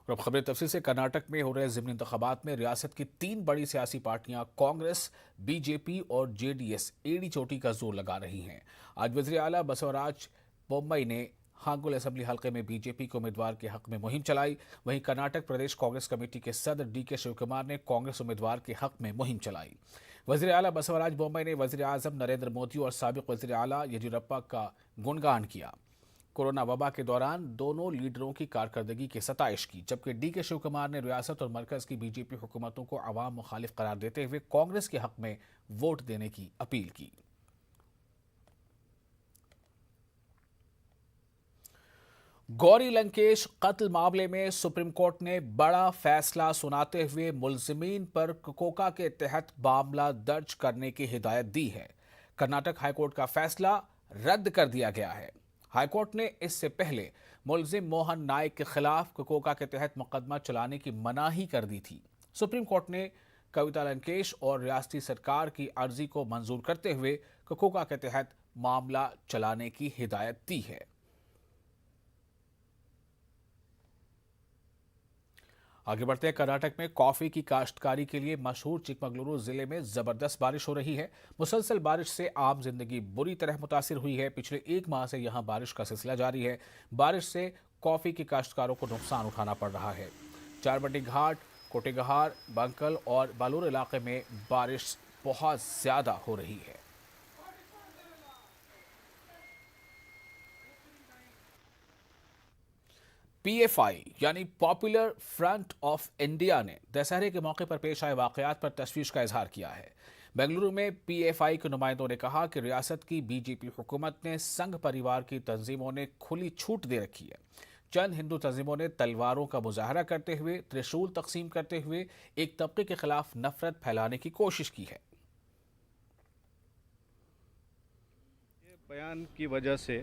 اور اب खबरें तफसील से। कर्नाटक में हो रहे ज़िमनी इंतखाबात में रियासत की 3 बड़ी सियासी पार्टियां कांग्रेस, बीजेपी और जेडीएस एड़ी चोटी का जोर लगा रही हैं। आज वज़ीर आला बसवराज बोम्मई ने हांगुल असेंबली हल्के में बीजेपी के उम्मीदवार के हक में मुहिम चलाई। वहीं कर्नाटक प्रदेश कांग्रेस कमेटी के सदर डीके शिवकुमार ने कांग्रेस उम्मीदवार के हक में मुहिम चलाई। वज़ीर आला बसवराज बोम्मई ने वज़ीर आज़म नरेंद्र मोदी और साबिक वज़ीर आला येदियुरप्पा का गुणगान किया। कोरोना वबा के दौरान दोनों लीडरों की कारकर्दगी की सताइश की, जबकि डीके शिवकुमार ने रियासत और मरकज की बीजेपी हुकूमतों को अवाम मुखालिफ करार देते हुए कांग्रेस के हक में वोट देने की अपील की। गौरी लंकेश कत्ल मामले में सुप्रीम कोर्ट ने बड़ा फैसला सुनाते हुए मुलजिमीन पर कोका के तहत मामला दर्ज करने की हिदायत दी है। कर्नाटक हाईकोर्ट का फैसला रद्द कर दिया गया है। हाईकोर्ट ने इससे पहले मुलजिम मोहन नायक के खिलाफ कोका के तहत मुकदमा चलाने की मनाही कर दी थी। सुप्रीम कोर्ट ने कविता लंकेश और रियासती सरकार की अर्जी को मंजूर करते हुए कोका के तहत मामला चलाने की हिदायत दी है। आगे बढ़ते हैं। कर्नाटक में कॉफी की काश्तकारी के लिए मशहूर चिकमगलुरु जिले में जबरदस्त बारिश हो रही है। मुसलसल बारिश से आम जिंदगी बुरी तरह मुतासिर हुई है। पिछले 1 माह से यहां बारिश का सिलसिला जारी है। बारिश से कॉफी के काश्तकारों को नुकसान उठाना पड़ रहा है। चारबंडी घाट, कोटेगहार, बंकल और बालूर इलाके में बारिश बहुत ज्यादा हो रही है। पीएफआई यानी पॉपुलर फ्रंट ऑफ इंडिया ने दशहरे के मौके पर पेश आए वाकयात पर तशवीश का इजहार किया है। बेंगलुरु में पीएफआई के नुमाइंदों ने कहा कि रियासत की बीजेपी हुकूमत ने संघ परिवार की तंजीमों ने खुली छूट दे रखी है। चंद हिंदू तंजीमों ने तलवारों का मुजाहरा करते हुए, त्रिशूल तकसीम करते हुए एक तबके के खिलाफ नफरत फैलाने की कोशिश की है। बयान की वजह से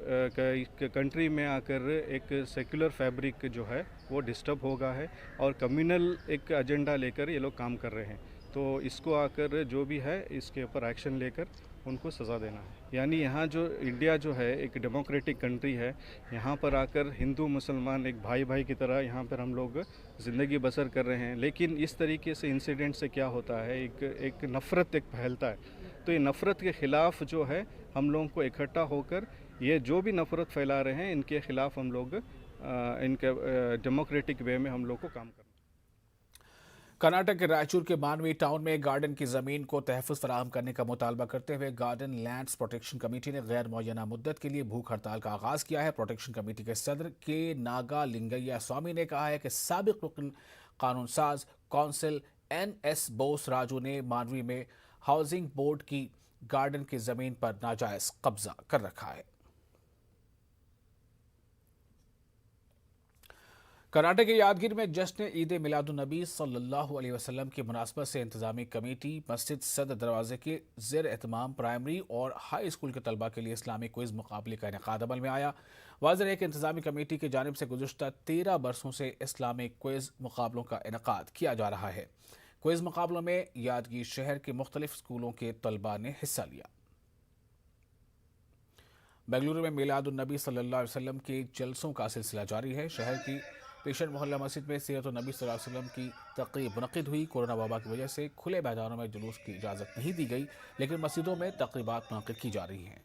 कंट्री में आकर एक सेक्युलर फैब्रिक जो है वो डिस्टर्ब होगा है और कम्युनल एक एजेंडा लेकर ये लोग काम कर रहे हैं। तो इसको आकर जो भी है इसके ऊपर एक्शन लेकर उनको सज़ा देना है। यानी यहाँ जो इंडिया जो है एक डेमोक्रेटिक कंट्री है, यहाँ पर आकर हिंदू मुसलमान एक भाई भाई की तरह यहाँ पर हम लोग ज़िंदगी बसर कर रहे हैं। लेकिन इस तरीके से इंसिडेंट से क्या होता है, एक नफ़रत एक फैलता है। तो ये नफ़रत के ख़िलाफ़ जो है हम लोगों को इकट्ठा होकर ये जो भी नफ़रत फैला रहे हैं इनके खिलाफ हम लोग इनके डेमोक्रेटिक वे में हम लोग को काम करना। कर्नाटक के रायचूर के मानवी टाउन में गार्डन की जमीन को तहफ़्फ़ुज़ फराहम करने का मुतालबा करते हुए गार्डन लैंड्स प्रोटेक्शन कमेटी ने गैर मुअय्यना मुद्दत के लिए भूख हड़ताल का आगाज़ किया है। प्रोटेक्शन कमेटी के सदर के नागा लिंगैया स्वामी ने कहा है कि साबिक रुकन कानून साज कौंसिल NS बोस राजू ने मानवी में हाउसिंग बोर्ड की गार्डन की जमीन पर नाजायज कब्जा कर रखा है। कर्नाटक के यादगीर में जश्न ईद मिलादुन्नबी सल्लल्लाहु अलैहि वसल्लम की मुनासबत से इंतजामी कमेटी मस्जिद सदर दरवाजे के ज़ेर एहतमाम प्राइमरी और हाई स्कूल के तलबा के लिए इस्लामी क्विज़ मुकाबले का इनेकाद अमल में आया। वाज़ेह है कि इंतजामी कमेटी की जानिब से गुज़श्ता 13 बरसों से इस्लामी क्विज़ मुकाबलों का इनेकाद किया जा रहा है। क्विज़ मुकाबलों में यादगीर शहर के मुख्तलिफ स्कूलों के तलबा ने हिस्सा लिया। बेंगलुरु में मिलादुन्नबी सल्लल्लाहु अलैहि वसल्लम के जलसों का सिलसिला जारी है। शहर की पेशन मोहल्ला मस्जिद में सीरत नबी सल्लल्लाहु अलैहि वसल्लम की तकरीब मुनक़िद हुई। कोरोना वबा की वजह से खुले मैदानों में जुलूस की इजाज़त नहीं दी गई, लेकिन मस्जिदों में तकरीबात मुनक़िद की जा रही हैं।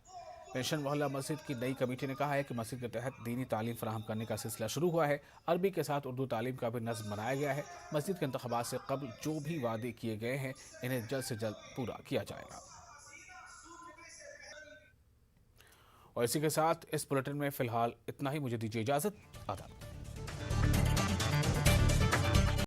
पेशन मोहल्ला मस्जिद की नई कमेटी ने कहा है कि मस्जिद के तहत दीनी तालीम फराहम करने का सिलसिला शुरू हुआ है। अरबी के साथ उर्दू तालीम का भी नज़्म बनाया गया है। मस्जिद के इंतख़ाबात से कबल जो भी वादे किए गए हैं इन्हें जल्द से जल्द पूरा किया जाएगा। और इसी के साथ इस बुलेटिन में फ़िलहाल इतना ही। मुझे दीजिए इजाज़त। आदाब।